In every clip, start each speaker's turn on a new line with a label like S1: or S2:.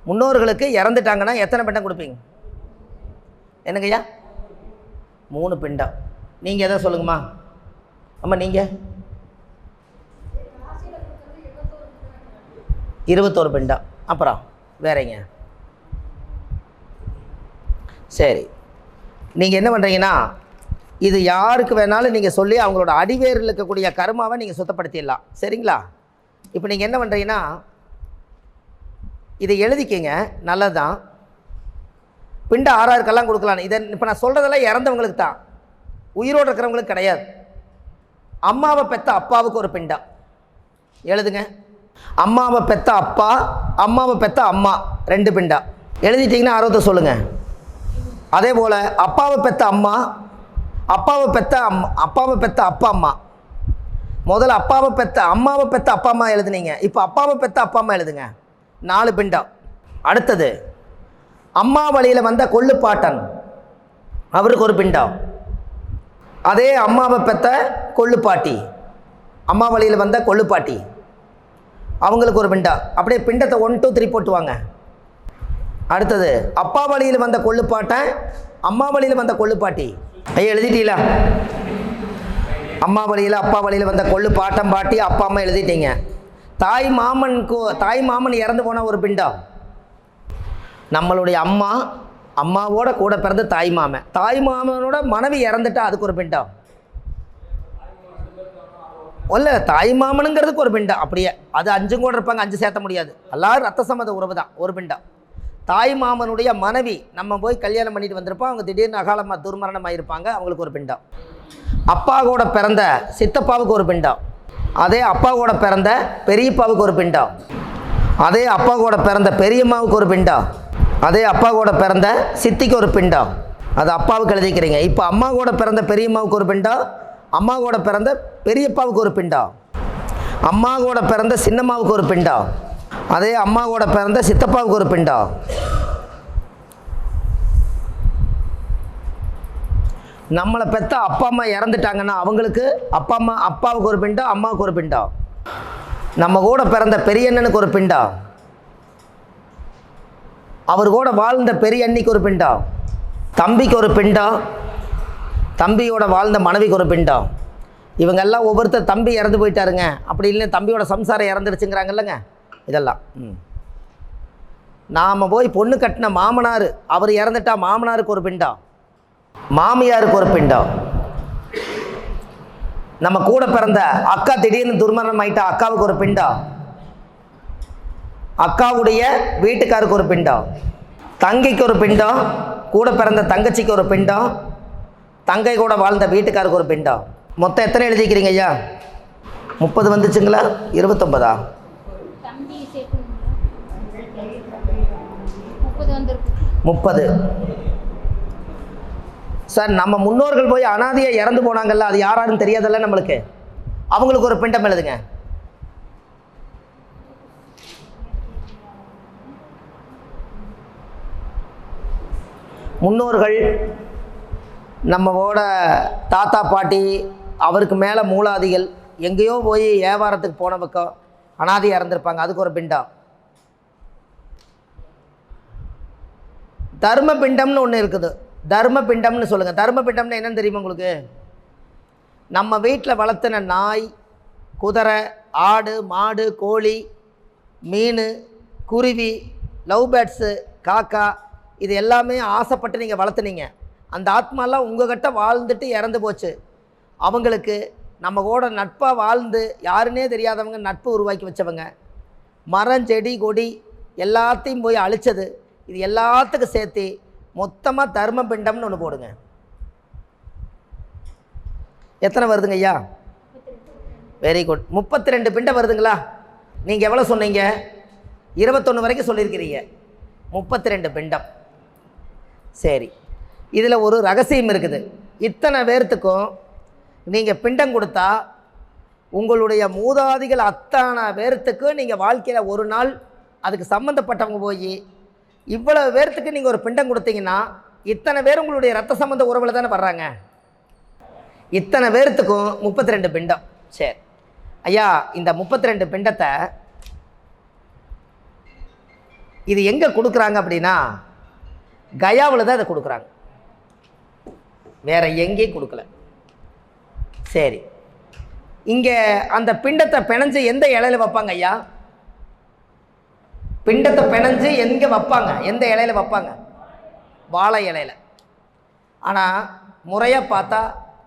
S1: முன்னோர்களுக்கு இறந்துட்டாங்கன்னா எத்தனை பிண்டம் கொடுப்பீங்க? என்னங்கய்யா? 3 பிண்டம். நீங்கள் எதை சொல்லுங்கம்மா? அம்மா நீங்கள் 21 பிண்டம். அப்புறம் வேறங்க? சரி, நீங்கள் என்ன பண்ணுறீங்கன்னா, இது யாருக்கு வேணாலும் நீங்கள் சொல்லி அவங்களோட அடிவேரில் இருக்கக்கூடிய கர்மாவை நீங்கள் சுத்தப்படுத்திடலாம். சரிங்களா? இப்போ நீங்கள் என்ன பண்ணுறீங்கன்னா, இதை எழுதிக்கிங்க. நல்லது தான். பிண்டம் ஆறாருக்கெல்லாம் கொடுக்கலாம். இதை இப்போ நான் சொல்கிறதெல்லாம் இறந்தவங்களுக்கு தான், உயிரோடு இருக்கிறவங்களுக்கு கிடையாது. அம்மாவை பெற்ற அப்பாவுக்கு ஒரு பிண்டம் எழுதுங்க. அம்மாவை பெற்ற அப்பா, அம்மாவை பெற்ற அம்மா 2 பிண்டம் எழுதிட்டிங்கன்னா 60 சொல்லுங்கள். அதே போல் அப்பாவை பெற்ற அம்மா, அப்பாவை பெற்ற அப்பாவை பெற்ற அப்பா அம்மா. முதல்ல அப்பாவை பெற்ற அம்மாவை பெற்ற அப்பா அம்மா எழுதுனீங்க. இப்போ அப்பாவை பெற்ற அப்பா அம்மா எழுதுங்க. 4 பிண்டம். அடுத்தது அம்மா வழியில் வந்த கொள்ளுப்பாட்டன், அவருக்கு ஒரு பிண்டம். அதே அம்மாவை பெற்ற கொள்ளுப்பாட்டி, அம்மா வழியில் வந்த கொள்ளுப்பாட்டி, அவங்களுக்கு ஒரு பிண்டம். அப்படியே பிண்டத்தை 1 2 3 போட்டுவாங்க. அடுத்தது அப்பா வழியில் வந்த கொள்ளுப்பாட்டன், அம்மா வழியில் வந்த கொள்ளுப்பாட்டி. ஐயா எழுதிட்டீங்களா? அம்மா வழியில் அப்பா வழியில் வந்த கொள்ளு பாட்டம் பாட்டி அப்பா அம்மா எழுதிட்டீங்க. தாய் மாமன் இறந்து போன ஒரு பிண்டம். நம்மளுடைய அம்மா, அம்மாவோட கூட பிறந்த தாய் மாமனோட மனைவி இறந்துட்டா அதுக்கு ஒரு பிண்டம். இல்லை, தாய் மாமனுங்கிறதுக்கு ஒரு பிண்டம். அப்படியே அது 5 கூட இருப்பாங்க, 5 சேர்த்த முடியாது. எல்லாரும் ரத்த சம்மத உறவு தான், ஒரு பிண்டம். தாய் மாமனுடைய மனைவி நம்ம போய் கல்யாணம் பண்ணிட்டு வந்திருப்போம், அவங்க திடீர்னு அகாலமாக துர்மரணம் ஆகியிருப்பாங்க, அவங்களுக்கு ஒரு பிண்டம். அப்பா கூட பிறந்த சித்தப்பாவுக்கு ஒரு பிண்டம். அதே அப்பா கூட பிறந்த பெரியப்பாவுக்கு ஒரு பிண்டம். அதே அப்பா கூட பிறந்த பெரியம்மாவுக்கு ஒரு பிண்டம். அதே அப்பா கூட பிறந்த சித்திக்கு ஒரு பிண்டம். அது அப்பாவுக்கு எழுதிக்கிறீங்க. இப்போ அம்மா கூட பிறந்த பெரியம்மாவுக்கு ஒரு பிண்டம், அம்மா கூட பிறந்த பெரியப்பாவுக்கு ஒரு பிண்டம், அம்மா கூட பிறந்த சின்னம்மாவுக்கு ஒரு பிண்டம், அதே அம்மா கூட பிறந்த சித்தப்பாவுக்கு ஒரு பிண்டம். நம்மளை பெற்ற அப்பா அம்மா இறந்துட்டாங்கன்னா அவங்களுக்கு அப்பாவுக்கு ஒரு பிண்டம், அம்மாவுக்கு ஒரு பிண்டம். நம்ம கூட பிறந்த பெரியண்ணனுக்கு ஒரு பிண்டம், அவர் கூட வாழ்ந்த பெரிய அண்ணிக்கு ஒரு பிண்டம், தம்பிக்கு ஒரு பிண்டம், தம்பியோட வாழ்ந்த மனைவிக்கு ஒரு பிண்டம். இவங்கெல்லாம் ஒவ்வொருத்தர் தம்பி இறந்து போயிட்டாருங்க, அப்படி இல்லைன்னா தம்பியோட சம்சாரம் இறந்துடுச்சுங்கிறாங்கல்லங்க. இதெல்லாம் நாம் போய் பொண்ணு கட்டின மாமனார், அவர் இறந்துட்டா மாமனாருக்கு ஒரு பிண்டம், மாமியாருக்கு ஒரு பிண்டம். நம்ம கூட பிறந்த அக்கா திடீர்னு துர்மரணம் ஆயிட்டா அக்காவுக்கு ஒரு பிண்டம், அக்காவுடைய வீட்டுக்காருக்கு ஒரு பிண்டம், தங்கைக்கு ஒரு பிண்டம், கூட பிறந்த தங்கச்சிக்கு ஒரு பிண்டம், தங்கை கூட வாழ்ந்த வீட்டுக்காருக்கு ஒரு பிண்டம். மொத்தம் எத்தனை எழுதிக்கிறீங்க ஐயா? 30 வந்துச்சுங்களா? 29ஆ? 30. சார், நம்ம முன்னோர்கள் போய் அனாதையாக இறந்து போனாங்கல்ல, அது யாராருன்னு தெரியாதல்ல நம்மளுக்கு, அவங்களுக்கு ஒரு பிண்டம் எழுதுங்க. முன்னோர்கள் நம்மளோட தாத்தா பாட்டி, அவருக்கு மேலே மூலாதிகள் எங்கேயோ போய் வியாபாரத்துக்கு போன பக்கம் அனாதையாக இறந்துருப்பாங்க, அதுக்கு ஒரு பிண்டம். தர்ம பிண்டம்னு ஒன்று இருக்குது, தர்ம பிண்டம்னு சொல்லுங்கள். தர்ம பிண்டம்னு என்னன்னு தெரியுமா உங்களுக்கு? நம்ம வீட்டில் வளர்த்துன நாய், குதிரை, ஆடு, மாடு, கோழி, மீன், குருவி, லவ் பேர்ட்ஸு, காக்கா, இது எல்லாமே ஆசைப்பட்டு நீங்கள் வளர்த்துனீங்க. அந்த ஆத்மாலாம் உங்கள்கிட்ட வாழ்ந்துட்டு இறந்து போச்சு. அவங்களுக்கு நம்ம கூட நட்பாக வாழ்ந்து யாருன்னே தெரியாதவங்க நட்பு உருவாக்கி வச்சவங்க, மரம் செடி கொடி எல்லாத்தையும் போய் அழித்தது, இது எல்லாத்துக்கும் சேர்த்து மொத்தமாக தர்ம பிண்டம்னு ஒன்று போடுங்க. எத்தனை வருதுங்க ஐயா? Very good. 32 பிண்டம் வருதுங்களா? நீங்கள் எவ்வளோ சொன்னீங்க? 21 வரைக்கும் சொல்லியிருக்கிறீங்க. 32 பிண்டம். சரி, இதில் ஒரு ரகசியம் இருக்குது. இத்தனை பேர்த்துக்கும் நீங்கள் பிண்டம் கொடுத்தா உங்களுடைய மூதாதிகள் அத்தனை பேர்த்துக்கு நீங்கள் வாழ்க்கையில் ஒரு நாள் அதுக்கு சம்மந்தப்பட்டவங்க போய் இவ்வளவு பேர்த்துக்கு நீங்கள் ஒரு பிண்டம் கொடுத்தீங்கன்னா இத்தனை பேர் உங்களுடைய ரத்த சம்பந்த உறவில் தானே வர்றாங்க. இத்தனை பேர்த்துக்கும் 32 பிண்டம். சரி ஐயா, இந்த 32 பிண்டத்தை இது எங்கே கொடுக்குறாங்க அப்படின்னா கயாவில் தான் இதை கொடுக்குறாங்க, வேற எங்கேயும் கொடுக்கல. சரி, இங்கே அந்த பிண்டத்தை பிணைஞ்சு எந்த இலையில வைப்பாங்க ஐயா? பிண்டத்தை பிணைஞ்சு எங்கே வைப்பாங்க, எந்த இலையில வைப்பாங்க? வாழை இலையில. ஆனால் முறையாக பார்த்தா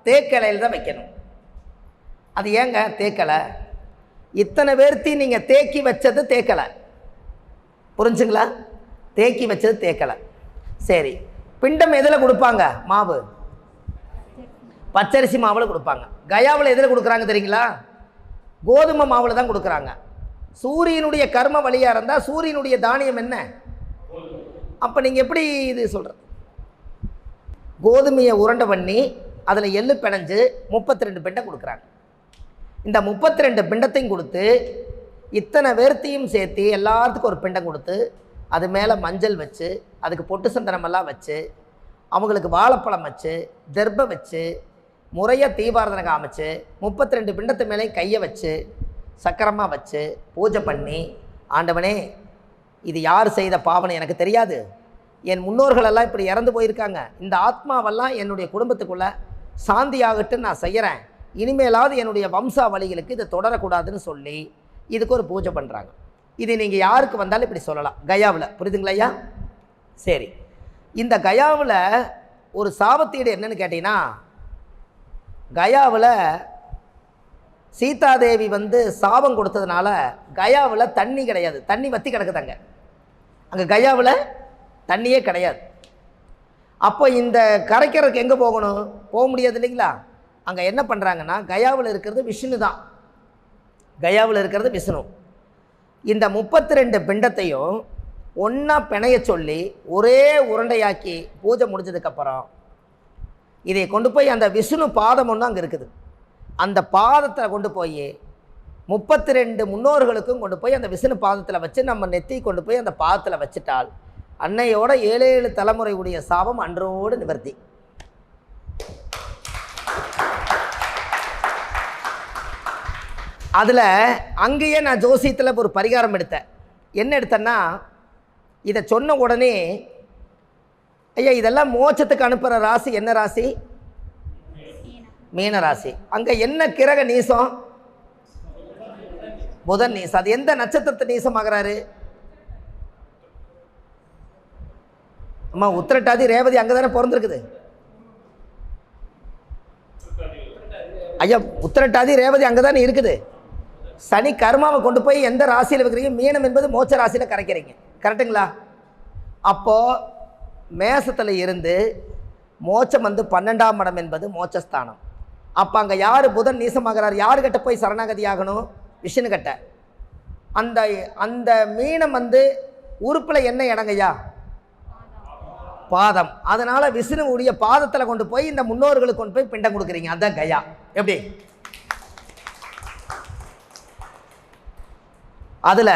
S1: தேக்கு இலையில் தான் வைக்கணும். அது ஏங்க தேக்கலை? இத்தனை பேர்த்தி நீங்கள் தேக்கி வச்சது தேக்கலை, புரிஞ்சுங்களா? தேக்கி வச்சது தேக்கலை. சரி, பிண்டம் எதில் கொடுப்பாங்க? மாவு, பச்சரிசி மாவில் கொடுப்பாங்க. கயாவில் எதில் கொடுக்குறாங்க தெரியுங்களா? கோதுமை மாவில் தான் கொடுக்குறாங்க. சூரியனுடைய கர்ம வழியாக இருந்தால் சூரியனுடைய தானியம் என்ன? அப்போ நீங்கள் எப்படி இது சொல்கிறது? கோதுமையை உருண்டை பண்ணி அதில் எள்ளு பிணைஞ்சு 32 பிண்டம் கொடுக்குறாங்க. இந்த 32 பிண்டத்தையும் கொடுத்து இத்தனை வேர்த்தியும் சேர்த்து எல்லாத்துக்கும் ஒரு பிண்டம் கொடுத்து அது மேலே மஞ்சள் வச்சு அதுக்கு பொட்டு சந்தனமெல்லாம் வச்சு அவங்களுக்கு வாழைப்பழம் வச்சு தர்பை வச்சு முறையாக தீபாரதனை காமிச்சு 32 பிண்டத்து மேலே கையை வச்சு சக்கரமாக வச்சு பூஜை பண்ணி, ஆண்டவனே இது யார் செய்த பாவனை எனக்கு தெரியாது, என் முன்னோர்களெல்லாம் இப்படி இறந்து போயிருக்காங்க, இந்த ஆத்மாவெல்லாம் என்னுடைய குடும்பத்துக்குள்ளே சாந்தியாகட்டுன்னு நான் செய்கிறேன், இனிமேலாவது என்னுடைய வம்சாவளிகளுக்கு இதை தொடரக்கூடாதுன்னு சொல்லி இதுக்கு ஒரு பூஜை பண்ணுறாங்க. இது நீங்கள் யாருக்கு வந்தாலும் இப்படி சொல்லலாம் கயாவில், புரியுதுங்களா ஐயா? சரி, இந்த கயாவில் ஒரு சாபத்தீடு என்னன்னு கேட்டிங்கன்னா, கயாவில் சீதாதேவி சாபம் கொடுத்ததுனால கயாவில் தண்ணி கிடையாது, தண்ணி வற்றி கிடக்குதாங்க. அங்கே கயாவில் தண்ணியே கிடையாது. அப்போ இந்த கரைக்கிறதுக்கு எங்கே போகணும்? போக முடியாது இல்லைங்களா? அங்கே என்ன பண்ணுறாங்கன்னா, கயாவில் இருக்கிறது விஷ்ணு தான், கயாவில் இருக்கிறது விஷ்ணு. இந்த 32 பிண்டத்தையும் ஒன்றா பிணைய சொல்லி ஒரே உருண்டையாக்கி பூஜை முடிஞ்சதுக்கப்புறம் இதை கொண்டு போய் அந்த விஷ்ணு பாதம் ஒன்று அங்கே இருக்குது, அந்த பாதத்தில் கொண்டு போய் 32 முன்னோர்களுக்கும் கொண்டு போய் அந்த விஷ்ணு பாதத்தில் வச்சு நம்ம நெத்தி கொண்டு போய் அந்த பாதத்தில் வச்சுட்டால் அன்னையோட 7 தலைமுறை உடைய சாபம் அன்றோடு நிவர்த்தி. அதில் அங்கேயே நான் ஜோசியத்தில் ஒரு பரிகாரம் எடுத்தேன். என்ன எடுத்தேன்னா, இதை சொன்ன உடனே ஐயா இதெல்லாம் மோட்சத்துக்கு அனுப்புகிற ராசி என்ன ராசி? மீன ராசி. அங்கே என்ன கிரக நீசம்? புதன் நீசம். அது எந்த நட்சத்திரத்தை நீசமாகறாரு? அம்மா உத்திரட்டாதி ரேவதி அங்கே தானே பிறந்திருக்குது ஐயா, உத்திரட்டாதி ரேவதி அங்கே தானே இருக்குது. சனி கர்மாவை கொண்டு போய் எந்த ராசியில் வைக்கிறீங்க? மீனம் என்பது மோட்ச ராசியில் கரைக்கிறீங்க, கரெக்டுங்களா? அப்போது மேசத்தில் இருந்து மோட்சம் 12ஆம் இடம் என்பது மோட்சஸ்தானம். அப்போ அங்கே யார் புதன் நீசமாகிறார்? யாருக்கிட்ட போய் சரணாகதி ஆகணும்? விஷ்ணு கிட்ட. அந்த அந்த மீனம் உறுப்பில் என்ன இடங்கய்யா? பாதம். அதனால் விஷ்ணுவுடைய பாதத்தில் கொண்டு போய் இந்த முன்னோர்களுக்கு கொண்டு போய் பிண்டம் கொடுக்குறீங்க, அதுதான் கயா. எப்படி? அதில்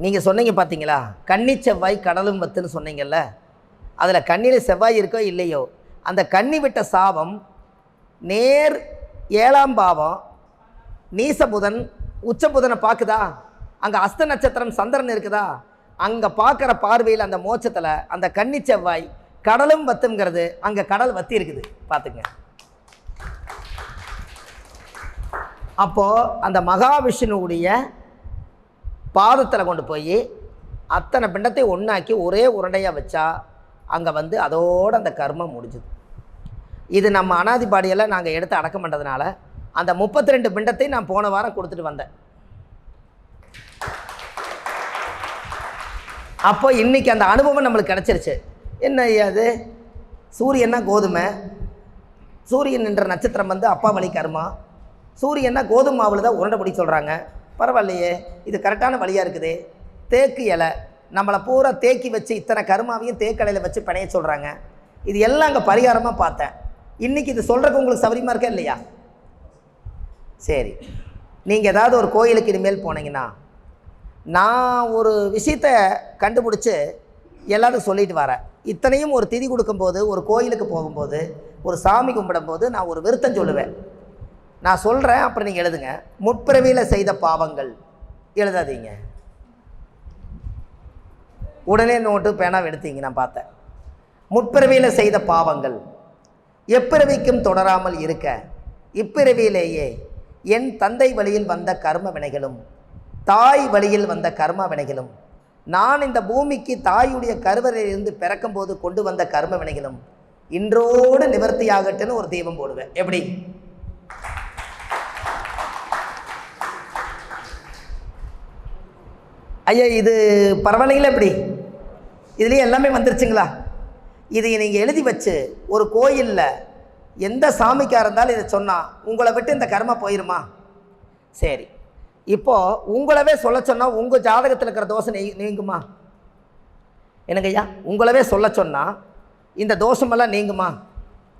S1: நீங்கள் சொன்னீங்க பார்த்தீங்களா, கன்னி செவ்வாய் கடலும் வத்துன்னு சொன்னீங்கல்ல, அதில் கண்ணியில் செவ்வாய் இருக்கோ இல்லையோ, அந்த கன்னி விட்ட சாபம் நேர் 7ஆம் பாவம் நீசபுதன் உச்சபுதனை பார்க்குதா? அங்கே அஸ்த நட்சத்திரம் சந்திரன் இருக்குதா? அங்கே பார்க்குற பார்வையில் அந்த மோட்சத்தில் அந்த கன்னி செவ்வாய் கடலும் வத்துங்கிறது அங்கே கடல் வத்தி இருக்குது, பார்த்துங்க. அப்போது அந்த மகாவிஷ்ணுவுடைய பாதத்தில் கொண்டு போய் அத்தனை பிண்டத்தை ஒன்றாக்கி ஒரே உருண்டையாக வச்சா அங்கே அதோடு அந்த கர்மம் முடிஞ்சுது. இது நம்ம அனாதிபாடியெல்லாம் நாங்கள் எடுத்து அடக்கம் பண்ணுறதுனால அந்த 32 பிண்டத்தை நான் போன வாரம் கொடுத்துட்டு வந்தேன். அப்போ இன்றைக்கி அந்த அனுபவம் நம்மளுக்கு கிடச்சிருச்சு. என்ன அது? சூரியன்னா கோதுமை, சூரியன் என்ற நட்சத்திரம் அப்பா வழி கர்மா, சூரியன்னா கோதுமை மாவில் தான் உருண்டை பிடி சொல்கிறாங்க. பரவாயில்லையே, இது கரெக்டான வழியாக இருக்குது. தேக்கு இலை நம்மளை பூரா தேக்கி வச்சு இத்தனை கருமாவையும் தேக்கலையில் வச்சு பிணைய சொல்கிறாங்க. இது எல்லாம் அங்கே பரிகாரமாக பார்த்தேன். இன்றைக்கி இது சொல்கிறதுக்கு உங்களுக்கு சௌகரியமாக இருக்கா இல்லையா? சரி, நீங்கள் ஏதாவது ஒரு கோயிலுக்கு இனிமேல் போனீங்கன்னா, நான் ஒரு விஷயத்தை கண்டுபிடிச்சி எல்லாத்துக்கும் சொல்லிட்டு வரேன். இத்தனையும் ஒரு திதி கொடுக்கும்போது, ஒரு கோயிலுக்கு போகும்போது, ஒரு சாமி கும்பிடும்போது நான் ஒரு விருத்தம் சொல்லுவேன். நான் சொல்கிறேன், அப்புறம் நீங்கள் எழுதுங்க. முற்பிறவியில் செய்த பாவங்கள் எழுதாதீங்க. உடனே நோட்டு பேனாவை எடுத்தீங்க. நான் பார்த்தேன். முற்பிறவியில் செய்த பாவங்கள் எப்பிறவிக்கும் தொடராமல் இருக்க இப்பிறவியிலேயே என் தந்தை வழியில் வந்த கர்ம வினைகளும் தாய் வழியில் வந்த கர்ம வினைகளும் நான் இந்த பூமிக்கு தாயுடைய கருவறையிலிருந்து பிறக்கும்போது கொண்டு வந்த கர்ம வினைகளும் இன்றோடு நிவர்த்தியாகட்டுன்னு ஒரு தீபம் போடுவேன். எப்படி? ஐயா இது பரவாயில்லைங்களா? எப்படி இதுலேயே எல்லாமே வந்துருச்சுங்களா? இதை நீங்கள் எழுதி வச்சு ஒரு கோயிலில் எந்த சாமிக்காக இருந்தாலும் இதை சொன்னால் உங்களை விட்டு இந்த கர்மா போயிடுமா? சரி, இப்போது உங்களவே சொல்ல சொன்னால் உங்கள் ஜாதகத்தில் இருக்கிற தோஷம் நீங்குமா? என்னங்க ஐயா, உங்களவே சொல்ல சொன்னால் இந்த தோஷமெல்லாம் நீங்குமா?